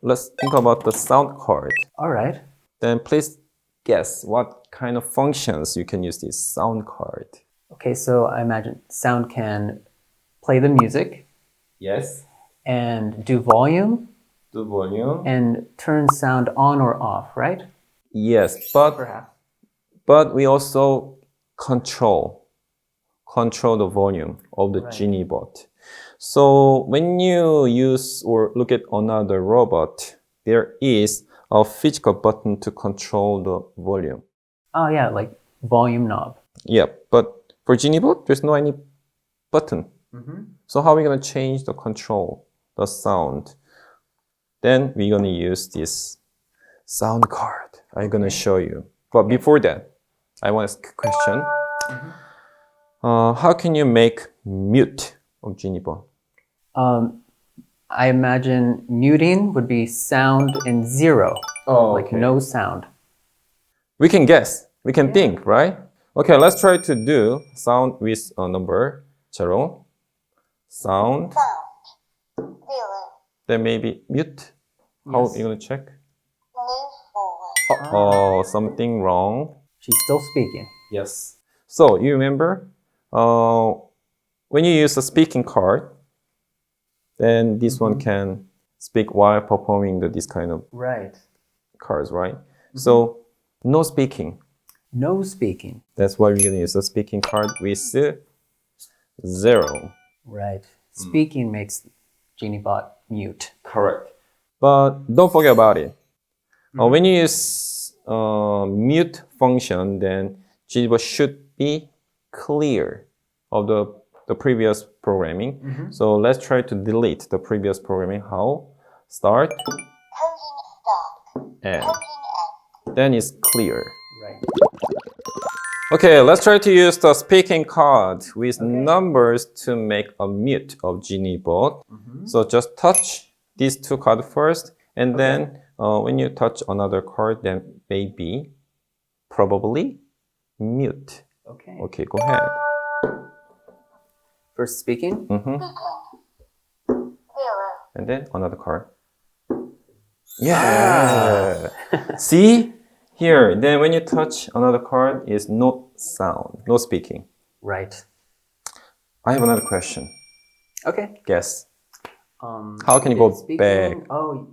let's think about the sound card. All right. Then please guess what kind of functions you can use this sound card. Okay, so I imagine sound can play the music Yes. and do volume The volume. and turn sound on or off, right? Yes, but Perhaps. we also control the volume of the Right. GENIBOT. So when you use or look at another robot, there is a physical button to control the volume. Oh yeah, like volume knob. Yeah, but for GENIBOT, there's no any button. So how are we going to change the control, the sound? Then we're going to use this sound card. I'm going to show you. But before that, I want to ask a question. How can you make mute of GENIBOT? I imagine muting would be sound in zero, like no sound. We can guess. We can think, right? Okay, let's try to do sound with a number 0. Sound. Then maybe mute. How are you going to check? Oh, something wrong. She's still speaking. Yes. So you remember when you use a speaking card, then this one can speak while performing this kind of Right. cards, right? So no speaking. No speaking. That's why we're going to use a speaking card with 0. Right. Speaking makes GENIBOT mute. Correct. But don't forget about it. When you use mute function, then GENIBOT should be clear of the previous programming. So let's try to delete the previous programming. How? Start. And then it's clear. Right. Okay, let's try to use the speaking card with numbers to make a mute of GENIBOT. So just touch these 2 cards first, and then when you touch another card, then maybe, probably, mute. Okay. Okay, go ahead. First speaking. And then another card. Yeah! See? Here, then when you touch another card, is no sound, no speaking. Right. I have another question. Okay. Guess. How can you go speaking? back? Oh,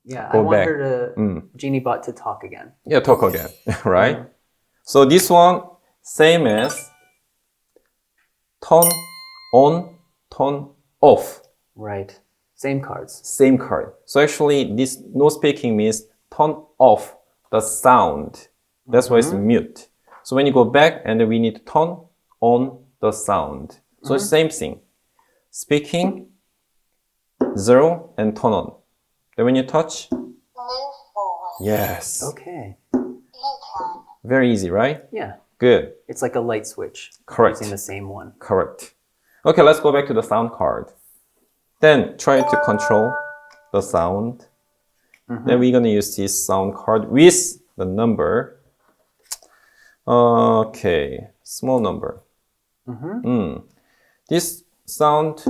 yeah. Go I want back. her to GENIBOT to talk again. Yeah, talk again, right? So this one, same as turn on, turn off. Right. Same cards. Same card. So actually, this no speaking means turn off the sound. That's why it's mute. So when you go back, and then we need to turn on the sound. So it's same thing. Speaking, 0, and turn on. Then when you touch, yes. Okay. Very easy, right? Yeah. Good. It's like a light switch. Correct. Using the same one. Correct. Okay, let's go back to the sound card. Then try to control the sound. Then we're going to use this sound card with the number. Okay, small number. This sound,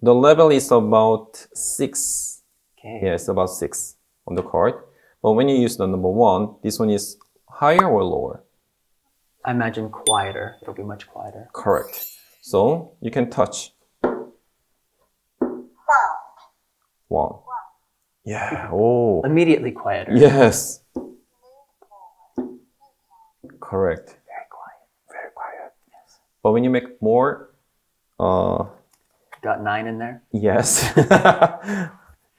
the level is about 6. Okay. Yeah, it's about 6 on the card. But when you use the number 1, this one is higher or lower? I imagine quieter. It'll be much quieter. Correct. So you can touch. 1. Yeah. Oh. Immediately quieter. Yes. Correct. Very quiet. Very quiet. Yes. But when you make more, Got 9 in there? yes.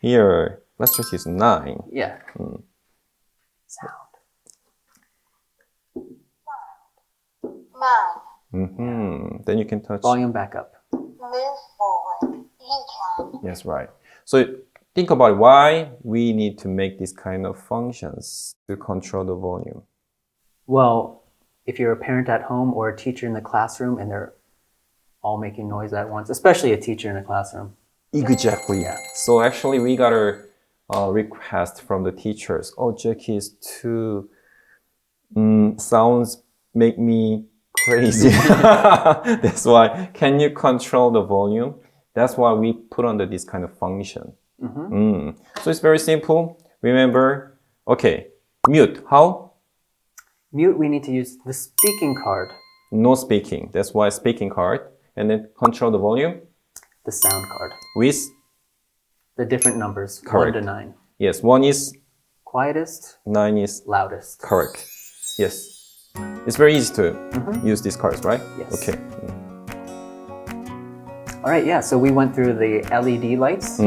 Here, let's just use 9. Yeah. Sound. Then you can touch. Volume back up. Yes, right. So think about why we need to make these kind of functions to control the volume. Well, if you're a parent at home or a teacher in the classroom and they're all making noise at once, especially a teacher in a classroom. Exactly. Yeah. So actually we got a request from the teachers. Oh, Jackie is too sounds make me crazy. That's why. Can you control the volume? That's why we put under this kind of function. So it's very simple. Remember, okay, mute. How? Mute, we need to use the speaking card, No speaking. That's why speaking card. And then control the volume the sound card. with, The different numbers, Correct. 1 to 9. yes, 1 is, Quietest, 9 is loudest. correct. Yes. It's very easy to use these cards, right? Yes. Okay. All right, yeah, so we went through the LED lights,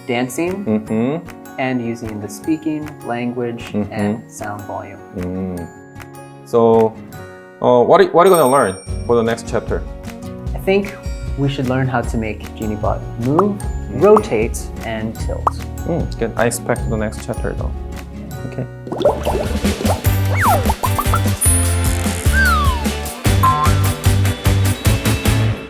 dancing, and using the speaking, language, and sound volume. So, what are you going to learn for the next chapter? I think we should learn how to make GENIBOT move, rotate, and tilt. Good. I expect the next chapter though. Okay.